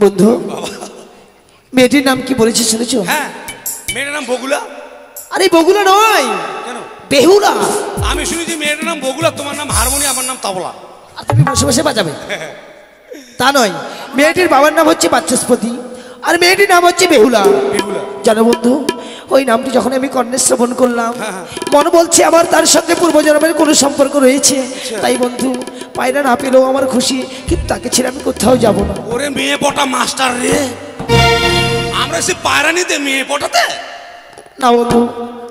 বন্ধু মেয়েটির নাম কি বলেছিস শুনেছো? হ্যাঁ, মেয়েটার নাম বগুলা। আরে বগুলা নয়, কেন? বেহুলা। আমি শুনেছি মেয়েটার নাম বগুলা, তোমার নাম হারমোনি, আমার নাম তবলা। আর তুমি বসে বসে বাজাবে? তা নয়, মেয়েটির বাবার নাম হচ্ছে বাচস্পতি আর মেয়েটির নাম হচ্ছে বেহুলা। বেহুলা। জানো বন্ধু, ওই নামটি যখন আমি কর্ণে শ্রবণ করলাম মনে বলছে আমার তার সঙ্গে পূর্বজন্মের কোনো সম্পর্ক রয়েছে। তাই বন্ধু, পায়রা না পেলেও আমার খুশি, কিন্তু তাকে ছেড়ে আমি কোথাও যাব না। ওরে মেয়ে পটা মাস্টার রে, আমরা সে পায়রা নিতে মেয়ে পটাতে? না বন্ধু,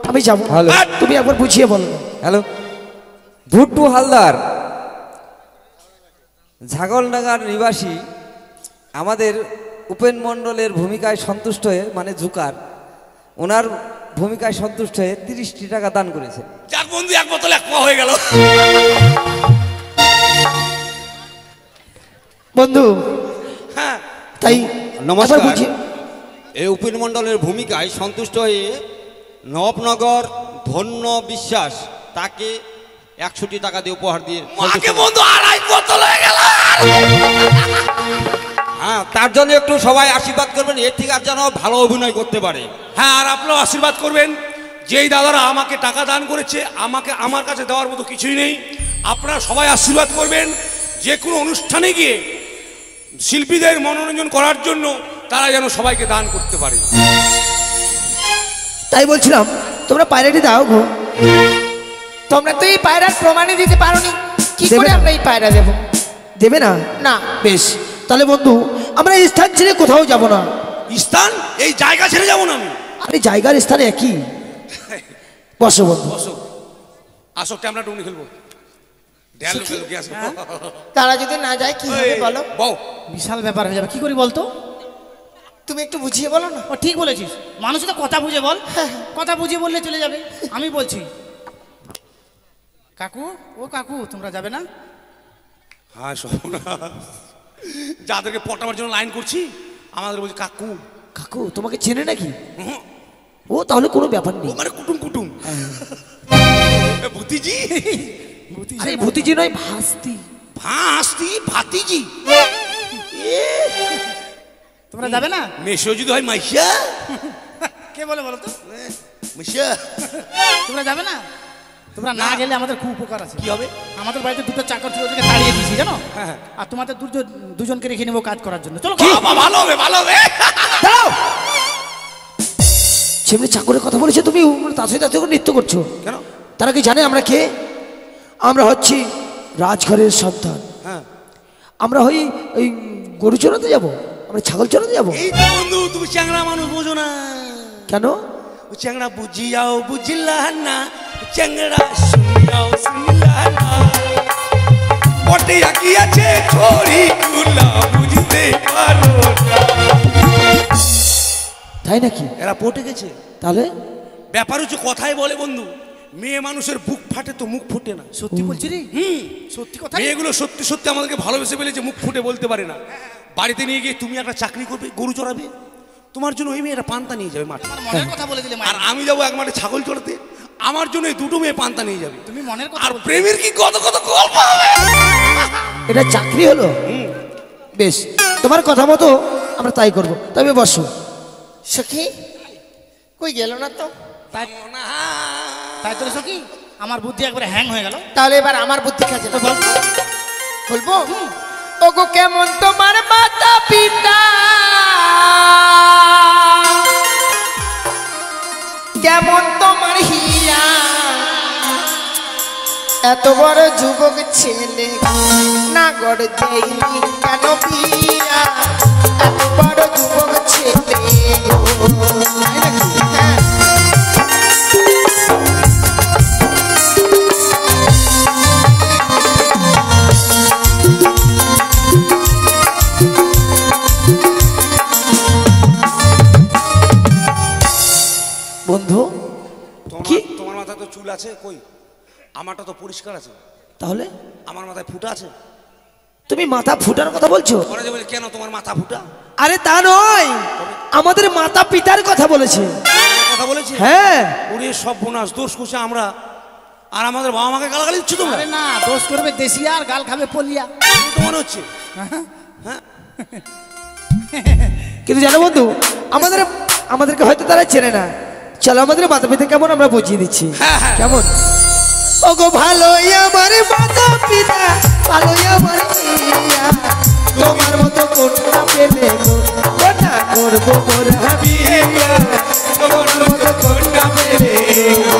আমি যাবো। হ্যালো। তুমি একবার বুঝিয়ে বলো। হ্যালো, ভুট্টু হালদার ঝাগলডাঙ্গার নিবাসী আমাদের উপেন মণ্ডলের ভূমিকায় সন্তুষ্ট হয়ে, মানে জুকার, ওনার ভূমিকায় সন্তুষ্ট হয়ে 30টি টাকা দান করেছে। যার বন্ধু এক বোতল এক পা হয়ে গেল। বন্ধু হ্যাঁ, তাই নমস্কার। একবার বুঝিয়ে- এই উপেন মণ্ডলের ভূমিকায় সন্তুষ্ট হয়ে নবনগর ধন্য বিশ্বাস তাকে 100টি টাকা দিয়ে উপহার দিয়ে মাকে বন্ধু আড়াই বোতল হয়ে গেল। হ্যাঁ, তার জন্য একটু সবাই আশীর্বাদ করবেন, এর থেকে আর যেন ভালো অভিনয় করতে পারে। হ্যাঁ, আর আপনারাও আশীর্বাদ করবেন। যেই দাদারা আমাকে টাকা দান করেছে, আমার কাছে দেওয়ার মতো কিছুই নেই। আপনারা সবাই আশীর্বাদ করবেন। যে কোনো অনুষ্ঠানে গিয়ে শিল্পীদের মনোরঞ্জন করার জন্য তারা যেন সবাইকে দান করতে পারে। তাই বলছিলাম তোমরা পায়রাটি দাও গো। তোমরা তো এই পায়রার প্রমাণে দিতে পারোনি, কি দেবে করে না? আমরা এই পায়রা দেবো? দেবে না? না। বেশ, তাহলে বন্ধু আমরা এই স্থান ছেড়ে কোথাও যাব না। স্থান? এই জায়গা ছেড়ে যাবো না আমি। আরে জায়গার স্থানে একই। বসো বন্ধু। বসো, আসো, আমরা টুনি খেলবো। দেয়াল খেলবো, কি আসবো? তারা যদি না যায় কি হবে বলো? বউ, বিশাল ব্যাপার হয়ে যাবে, কি করি বলতো? তুমি একটু বুঝিয়ে বলো না। ও ঠিক বলেছিস, মানুষ তো কথা বুঝে বল, কথা বুঝিয়ে বললে চলে যাবে। আমি বলছি, কাকু, ও কাকু, তোমরা যাবে না? হ্যাঁ, যাদেরকে পটাবার জন্য লাইন করছি আমাদের বলছি কাকু। কাকু তোমাকে চেনে নাকি? ও তাহলে কোনো ব্যাপার ও নেই। মানে কুটুম কুটুম। ভতিজি, আরে ভতিজি নয়, ভাস্তি। ভাস্তি, ভাতিজি। তোমরা যাবে না? মেশো যদি হয় মাইশা। কে বলে বলো তো? মাইশা তোমরা যাবে না? তোমরা না গেলে আমাদের খুব উপকার আছে। কি হবে? আমাদের বাড়িতে দুটো চাকর ছিল, ওদেরকে তাড়িয়ে দিয়েছি জানো। হ্যাঁ। আর তোমাদের দুজনকে রেখে নেবো কাজ করার জন্য। চলো। বাবা, ভালো হবে, ভালো হবে। দাঁড়াও। সেমনি চাকরের কথা বলেছে তুমি, তার সাথে তাতে নৃত্য করছো কেন? তারা কি জানে আমরা কে? আমরা হচ্ছি রাজঘরের সন্তান। হ্যাঁ, আমরা হই ওই গরু চড়াতে যাব, আমরা ছাগল চড়াতে যাব। এই তো বন্ধু, তুমি চ্যাংড়া মানুষ বোঝো না। কেন? ও চ্যাংড়া বুঝিয়াও বুঝিলা না, চ্যাংড়া শুনিয়াও শুনিলা না। পটে আঁকি আছে ছড়ি গুলা বুঝতে পারো না। তাই নাকি? এরা পটে গেছে। তাহলে ব্যাপার হচ্ছে কথাই বলে বন্ধু, মেয়ে মানুষের বুক ফাটে তো মুখ ফুটে না। সত্যি বলছি রে, সত্যি কথা। মেয়েগুলো সত্যি সত্যি আমাদেরকে ভালোবেসে ফেলেছে, মুখ ফুটে বলতে পারে না। বাড়িতে নিয়ে গিয়ে তুমি একটা চাকরি করবে, গরু চড়াবে, তোমার জন্য ওই মেয়েটা পান্তা নিয়ে যাবে মাঠে। আমার মনের কথা বলে দিলে আর আমি যাবো এক মাঠে ছাগল চড়াতে, আমার জন্য এই দুটো মেয়ে পান্তা নিয়ে যাবে। তুমি মনের কথা আর বলছো। প্রেমের কি কত কত গল্প হবে। এটা চাকরি হলো? বেশ, তোমার কথা মতো আমরা তাই করব। তবে বসো। সখী কই গেল না তো? তাই তো সখী, আমার বুদ্ধি একবারে হ্যাং হয়ে গেল। তাহলে এবার আমার বুদ্ধি কাজে তো বল। বলবো? ওগো কেমন তোমার মাতা পিতা, কেমন তোমার হিয়া, এত বড় যুবক ছেলে না গড় দেয়নি কেন বিয়া, এত বড় যুবক ছেলে। হ্যাঁ। বন্ধু কি? তোমার মাথায় তো চুল আছে কই? আমারটা তো পরিষ্কার আছে। তাহলে আমার মাথায় ফুটা আছে। তুমি মাথা ফুটার কথা বলছো? ওরা যে বলে কেন তোমার মাথা ফুটা? আরে তা নয়, আমাদের মাতা পিতার কথা বলেছে। কথা বলেছে? হ্যাঁ। ওরে সব বোনাস দোষ করছে আমরা, আর আমাদের বাবা মাকে গালাগালি দিচ্ছ তোমরা। আরে না, দোষ করবে দেশিয়া আর গাল খাবে পলিয়া। তো মনে হচ্ছে। হ্যাঁ, কিন্তু জানো বন্ধু, আমাদেরকে হয়তো তারা চেনে না। চলো আমাদের মাতা পিতা কেমন আমরা বুঝিয়ে দিচ্ছি। কেমন? ওগো ভালোই আমার মাতা পিতা, ভালোই আমার মিয়া, তোমার মতো কোনটা পেলে গো কোনটা করবো মোরা বিয়ে, তোমার মতো কোনটা পেলে গো।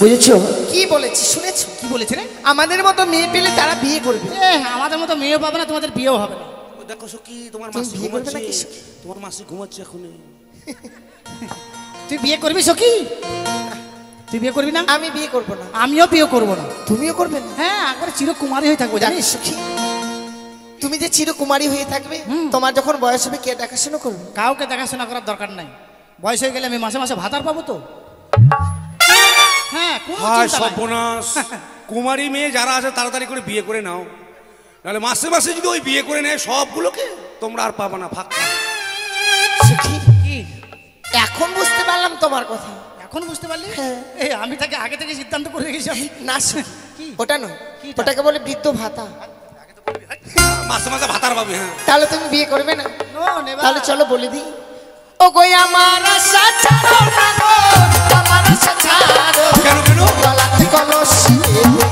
বুঝেছো? কি বলেছি শুনেছো? কি বলেছে রে? আমাদের মতো মেয়ে পেলে তারা বিয়ে করবে। আমাদের মতো মেয়েও পাবে না, তোমাদের বিয়েও হবে না। ও দেখো সখী, তোমার তুমি মাসি বিয়ে করবে ঘুমাচ্ছে, নাকি সখী? তোমার মাসি ঘুমাচ্ছে এখনই। তুই বিয়ে করবি সখী? তুই বিয়ে করবি না? আমি বিয়ে করব না। আমিও বিয়ে করবো না। তুমিও করবে না? হ্যাঁ, একবার চিরকুমারী হয়ে থাকবো, জানিস? সখী, তুমি যে চিরকুমারী হয়ে থাকবে, তোমার যখন বয়স হবে কে দেখাশোনা করবে? কাউকে দেখাশোনা করার দরকার নাই। বয়স হয়ে গেলে আমি মাসে মাসে ভাতার পাবো তো। হ্যাঁ, কোনো হায় চিন্তা নাই। সর্বনাশ! কুমারী মেয়ে যারা আছে তাড়াতাড়ি করে বিয়ে করে নাও, নাহলে মাসে মাসে যদি ওই বিয়ে করে নেয় সবগুলোকে তোমরা আর পাবা না, ফাঁকা। সখী, কি? এখন বুঝতে পারলাম তোমার কথা। এখন বুঝতে পারলি? হ্যাঁ। এই আমি তাকে আগে থেকে সিদ্ধান্ত করে রেখেছি আমি। না সখী, কি? ওটা নয়, কিটা? ওটাকে বলে বৃদ্ধ ভাতা। মাসে মাসে ভাতার পাবে। হ্যাঁ, তাহলে তুমি বিয়ে করবে না? নো, নেবা। তাহলে চলো বলে দিই। ও গো আমার আশা ছাড়ো না গো, আমার আশা ছাড়ো। কেন কেন? গলাতে কলসি বেঁধে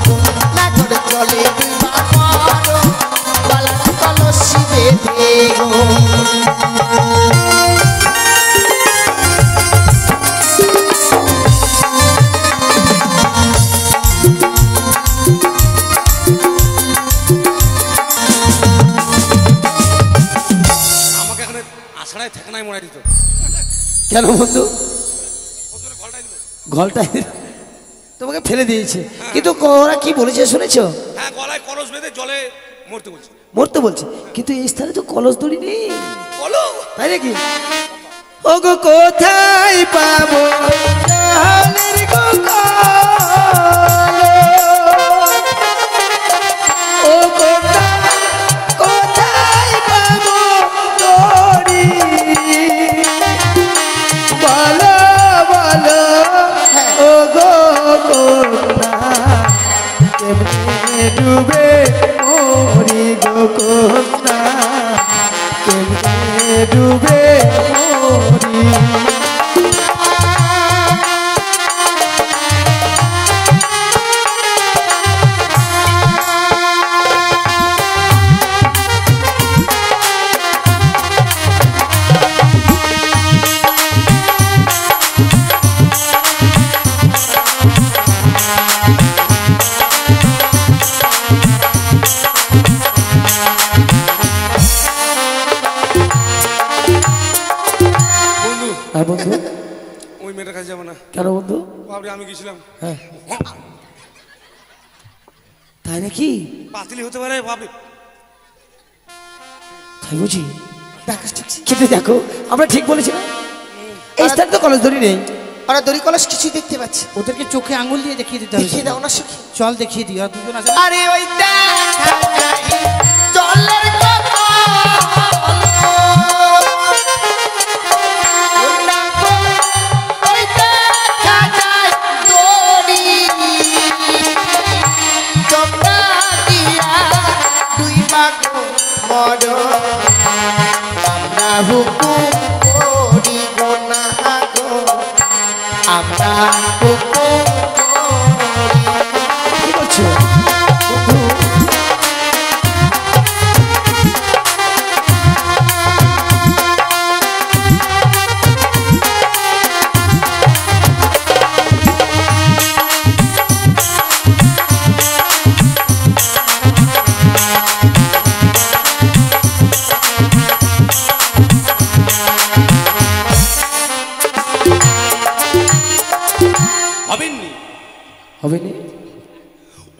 না করে চলে বিবাহ করো, গলাতে কলসি বেঁধে গো। আমাকে এখানে আছড়ায় ঠেকানায় মনে দিত। কেন বন্ধু? ঘলটাই দিল। ঘলটাই তোমাকে ফেলে দিয়েছে, কিন্তু ওরা কি বলেছে শুনেছো? হ্যাঁ, গলায় কলস বেঁধে জলে মরতে বলছে। মরতে বলছে, কিন্তু এই স্থানে তো কলস দড়ি নেই। বলো। তাই নাকি? ওগো কোথায় পাবো জলের গো কলস? ও কোথায় পাবো দড়ি? বলো বলো ওগো কন্যা, কেমনে ডুবে মরি গো কন্যা, কেমনে ডুবে মরি। বন্ধু, আর বন্ধু? ওই মেয়েটার কাছে যাবো না। কেন বন্ধু? বাবরে, আমি গেছিলাম। হ্যাঁ, তাই নাকি? পাতিলি হতে পারে বাবরে। তাই বুঝি? কিন্তু দেখো, আমরা ঠিক বলেছি না? এই স্থানে তো কলেজ দড়ি নেই। ওরা দড়ি কলস কিছুই দেখতে পাচ্ছে। ওদেরকে চোখে আঙুল দিয়ে দেখিয়ে দিতে হবে। দেখিয়ে দাও না সখী। চল দেখিয়ে দিই। আর দুজন আছে না? আরে ওই দেখা যায় জলের কলস, ওই দেখা যায় দড়ি, চোখটা দিয়া দুই ভাগ মরো, আমরা হুকুম করি গো না গো, আমরা হুকুম কি বলছো? হবেননি। হবে নি?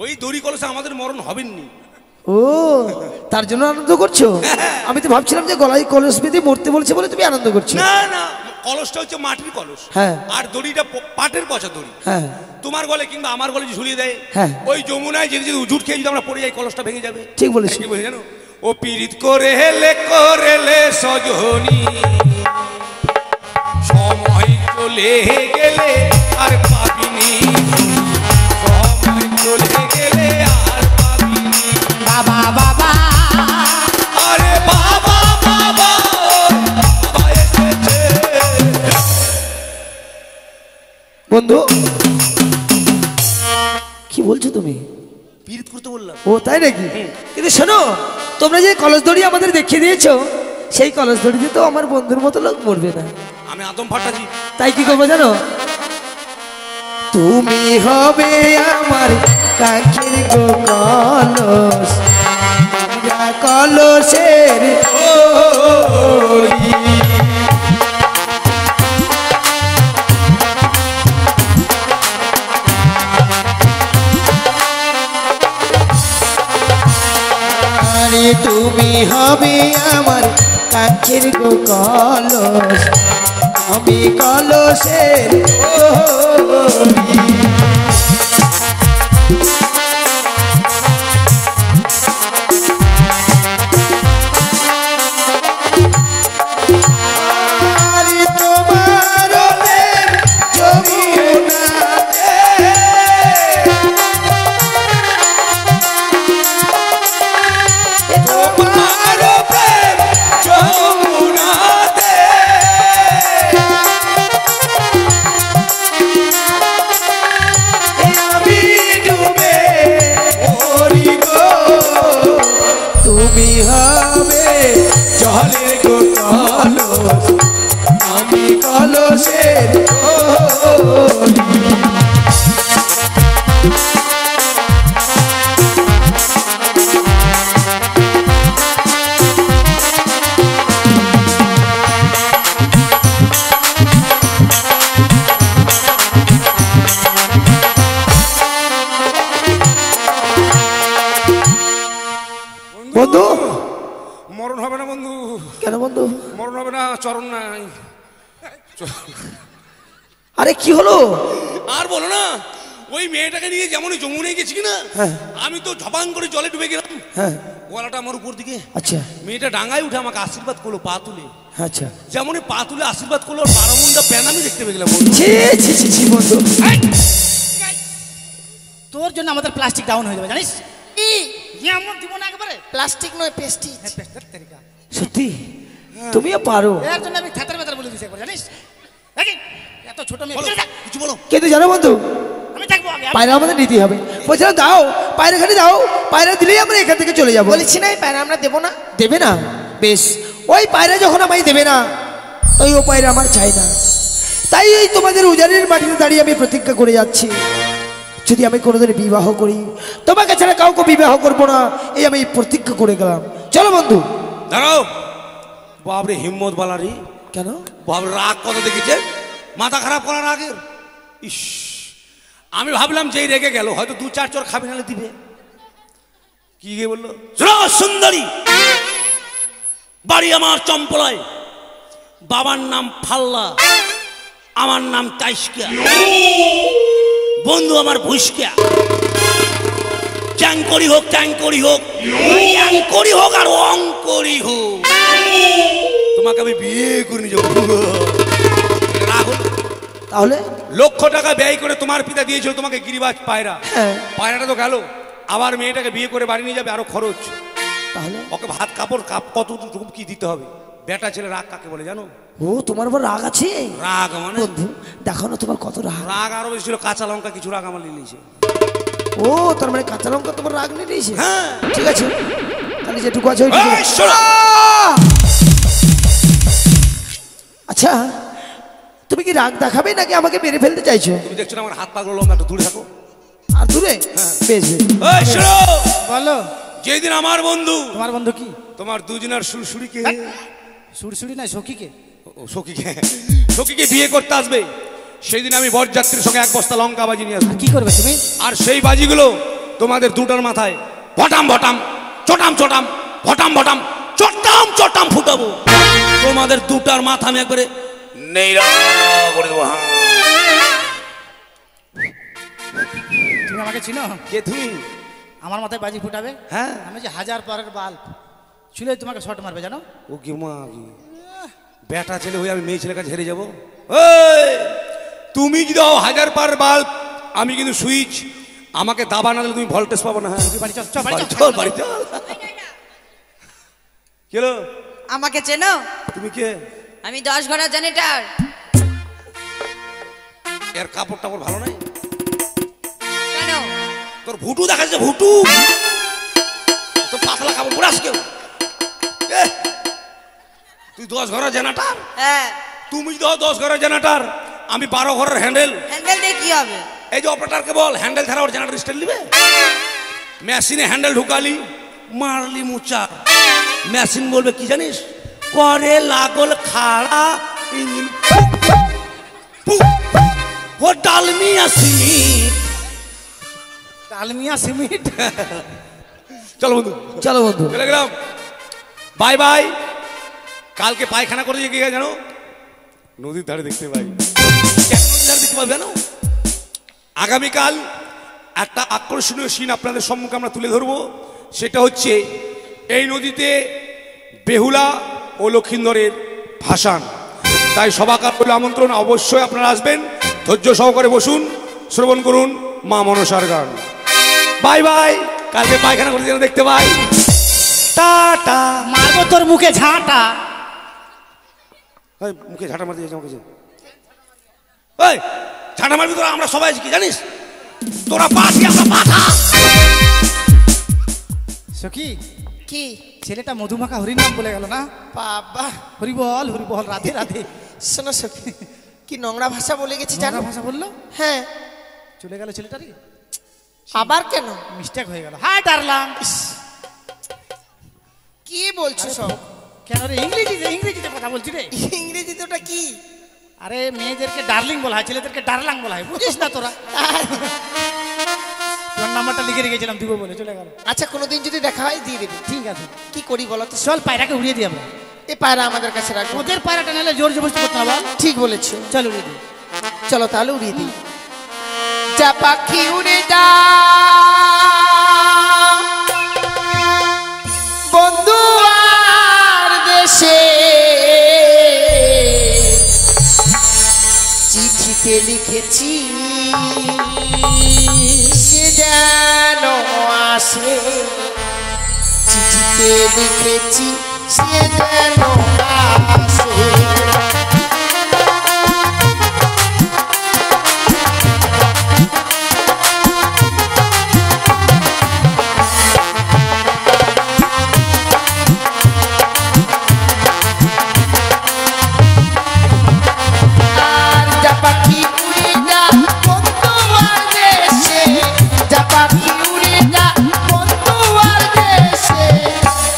ওই দড়ি কলসে আমাদের মরণ হবেননি। ও, তার জন্য আনন্দ করছো? আমি তো ভাবছিলাম যে গলায় কলস বেঁধে মরতে বলছে বলে তুমি আনন্দ করছো। না না, কলসটা হচ্ছে মাটির কলস। হ্যাঁ। আর দড়িটা পাটের পচা দড়ি। হ্যাঁ তোমার গলে কিংবা আমার গলে ঝুলিয়ে দেয়। হ্যাঁ। ওই যমুনায় যেতে যেতে উজুট খেয়ে যদি আমরা পড়ে যাই, কলসটা ভেঙে যাবে। ঠিক বলেছো। কি বলে জানো, ও পীড়িত করে লে সজনী, সময় চলে গেলে আর পাবিনি, সময় চলে গেলে আর পাবিনি। বাবা বাবা আরে বাবা বাবা বাবা এসেছে। বন্ধু কি বলছো তুমি? পীড়িত করতে বললাম। ও তাই নাকি? কিন্তু শোনো, তোমরা যে কলস দড়ি আমাদের দেখিয়ে দিয়েছো, সেই কলস দড়িতে তো আমার বন্ধুর মতো লোক মরবে না। আমি আদম ফাটাচ্ছি। তাই কি করবো জানো? তুমি হবে আমার কাছের গো কলস, আমরা কলসের দড়ি। আরে তুমি হবে আমার কাছের গো কলস, আমি কলসের দড়ি। আরে তোমার প্রেম যমুনাতে, তোমার প্রেম যমুনাতে, আমি ডুবে মরি গো, তুমি হবে জলের গো কলস, আমি কলসের দড়ি। বন্ধু মরণ হবে না বন্ধু, কেন বন্ধু? মরণ হবে না, চরণ নাই। আরে কি হলো? আর বলো না, ওই মেয়েটাকে নিয়ে যেমনই যমুনায় গেছি কিনা, আমি তো ঝপাং করে জলে ডুবে গেলাম। হ্যাঁ গলাটা আমার উপর দিকে, আচ্ছা মেয়েটা ডাঙায় উঠে আমাকে আশীর্বাদ করলো পা তুলে। আচ্ছা, যেমনই পা তুলে আশীর্বাদ করলো, বারামুন্ডা প্যান আমি দেখতে পেয়ে গেলাম। ছি ছি ছি ছি বন্ধু, তোর জন্য আমাদের প্লাস্টিক ডাউন হয়ে যাবে জানিস? এমন দিব না একবারে। প্লাস্টিক নয়, পেস্টিজ। সত্যি তুমিও পারো। এর জন্য আমি থাতার বেতার বলে দিছি একবার জানিস? দেখি এত ছোট মেয়ে কিছু বলো। কিন্তু জানো বন্ধু, আমি থাকবো আগে। পায়রা আমাদের নিতে হবে। বলছিলাম দাও, পায়রা খালি দাও, পায়রা দিলেই আমরা এখান থেকে চলে যাবো। বলেছি না এই প্যারা আমরা দেবো না। দেবে না? বেশ, ওই পায়রা যখন আমায় দেবে না, ওই ও পায়রা আমার চাই না। তাই এই তোমাদের উজানের মাটিতে দাঁড়িয়ে আমি প্রতিজ্ঞা করে যাচ্ছি, যদি আমি কোনোদিন বিবাহ করি, তোমাকে ছাড়া কাউকে বিবাহ করবো না, এই আমি প্রতিজ্ঞা করে গেলাম। চলো বন্ধু। দাঁড়াও। বাবরে হিম্মত বালারি। কেন? বাবরে রাগ কত দেখেছে, মাথা খারাপ করার আগের। ইস, আমি ভাবলাম যেই রেগে গেল হয়তো 2-4 চর খাবি নালে দিবে। কি গে বললো, সুন্দরী, বাড়ি আমার চম্পলায়, বাবার নাম ফাল্লা, আমার নাম তাইস্কা, বন্ধু আমার ভুস্কা। চ্যাংকরি হোক, ট্যাংকরি হোক, ট্যাংকরি হোক আর অঙ্করি হোক, তোমাকে আমি বিয়ে করে নিয়ে যাবো। রাহুল, তাহলে লক্ষ টাকা ব্যয় করে তোমার পিতা দিয়েছিল তোমাকে গিরিবাজ পায়রা। হ্যাঁ। পায়রাটা তো গেল, আবার মেয়েটাকে বিয়ে করে বাড়ি নিয়ে যাবে, আরো খরচ। তাহলে ওকে ভাত কাপড় কতটুকু কি দিতে হবে। বেটা ছেলে রাগ কাকে বলে জানো? ও তোমার উপর রাগ আছে? রাগ মানে বন্ধু দেখো না তোমার কত রাগ। রাগ আরো বেশি ছিল, কাঁচা লঙ্কা কিছু রাগ আমার নিয়েছে। ও তার মানে কাঁচা লঙ্কা তোমার রাগ নিয়ে নিয়েছে? হ্যাঁ ঠিক আছে, তাহলে যেটুকু আছে ওইটুকু। এই, শোনো। আচ্ছা, তুমি কি রাগ দেখাবে নাকি আমাকে মেরে ফেলতে চাইছো? তুমি দেখছো না আমার হাত পা গুলো, একটু দূরে থাকো। আর দূরে? বেশ বেশ। এই শোনো, বলো। যেদিন আমার বন্ধু, তোমার বন্ধু কি? তোমার দুজনের সুরসুরিকে, সুরসুরি না সখীকে? সখীকে, সখীকে বিয়ে করতে আসবে, সেই দিন আমি বরযাত্রীর সঙ্গে 1 বস্তা লঙ্কা বাজি নিয়ে আসবো। কি করবে তুমি? আর সেই বাজিগুলো তোমাদের দুটার মাথায় ভটাম ভটাম চটাম চটাম ভটাম ভটাম চটাম চটাম ফুটাবো। তোমাদের দুটার মাথা আমি একবারে নেইরা করে দেবো। হ্যাঁ, তুমি আমাকে চিনো? কে তুমি? আমার মাথায় বাজি ফুটাবে? হ্যাঁ। আমি যে 1000 পারের বাল্ব। ছুলে তোমাকে শর্ট মারবে জানো। ও কি মা কি বেটা ছেলে হয়ে আমি মেয়ে ছেলের কাছে হেরে যাবো? ওই তুমি যদি দাও 1000 পার বাল্ব, আমি কিন্তু সুইচ। আমাকে দাবা না দিলে তুমি ভোল্টেজ পাবো না। হ্যাঁ বাড়ি চল, চল, বাড়ি বাড়ি চল। চল, বাড়ি চল। কি হলো? আমাকে চেনো? তুমি কে? আমি 10 ঘোড়া জেনারেটর। এর কাপড় টাপড় ভালো নাই? কেন? তোর ভুটু দেখা যাচ্ছে, ভুটু। তোর পাতলা কাপড় পরে আস কেউ। তুই 10 ঘোড়া জেনারেটর? হ্যাঁ। তুমি যদি 10 ঘোড়া জেনারেটর, আমি 12 ঘরের হ্যান্ডেল। হ্যান্ডেল দিয়ে কি হবে? এই যে অপারেটরকে বল হ্যান্ডেল ছাড়া ওর জেনারেটর স্টাইল দিবে। মেশিনে হ্যান্ডেল ঢুকালি, মারলি মুচা, মেশিন বলবে কি জানিস, করে লাগল খাড়া ইঞ্জিন ও ডালমিয়া সিমিট। ডালমিয়া সিমেন্ট। চলো বন্ধু, চলো বন্ধু। চলে গেলাম, বাই বাই। কালকে পায়খানা করে দিয়ে গিয়ে জানো নদীর ধারে দেখতে পাই। কেন নদীর ধারে দেখতে পাই জানো? আগামীকাল একটা আকর্ষণীয় সিন আপনাদের সম্মুখে আমরা তুলে ধরবো। সেটা হচ্ছে এই নদীতে বেহুলা ও লক্ষিন্দরের ভাসান। তাই সবাকার বলে আমন্ত্রণ, অবশ্যই আপনারা আসবেন। ধৈর্য সহকারে বসুন, শ্রবণ করুন মা মনসার গান। Bye bye. কালকে পায়খানা করে যেন দেখতে পাই। টাটা। মারবো তোর মুখে ঝাঁটা। মুখে ঝাঁটা মারতে যাচ্ছে আমাকে। ওই ঝাঁটা মারবি তোরা? আমরা সবাই আছি কি জানিস? তোরা পাঠি, আমরা পাঠা। সখী, কি? ছেলেটা মধুমাখা হরির নাম বলে গেল না? বাবা, হরি বল, হরি বল, রাধে রাধে। শোনো সখী, কি নোংরা ভাষা বলে গেছি জানো? নোংরা ভাষা বললো? হ্যাঁ। চলে গেল ছেলেটারই। আবার কেন? মিস্টেক হয়ে গেল। হাই ডারলাম। কি বলছো সব? কেন রে? ইংরেজিতে কথা বলছি রে। ইংরেজিতে ওটা কি? আরে মেয়েদেরকে ডার্লিং বলা হয়, ছেলেদেরকে ডারলাং বলা হয়, বুঝিস না তোরা? তোর নাম্বারটা লিখে রেখেছিলাম, দিব বলে চলে গেল। আচ্ছা, কোনোদিন যদি দেখা হয় দিয়ে দেবে। ঠিক আছে, কি করি বলো তো? চল পায়রাকে উড়িয়ে দিই আমরা। এই পায়রা আমাদের কাছে রাখবো। ওদের পায়রাটা নাহলে জোর জবরদস্তি করতে হবে। ঠিক বলেছো, চল উড়িয়ে দিই। চলো তাহলে উড়িয়ে দিই। যা পাখি উড়ে যা বন্ধু আর দেশে, চিঠিতে লিখেছি সে যেন আসে, চিঠিতে লিখেছি সে যেন আসে।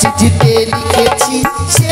চিঠিতে লিখেছি সে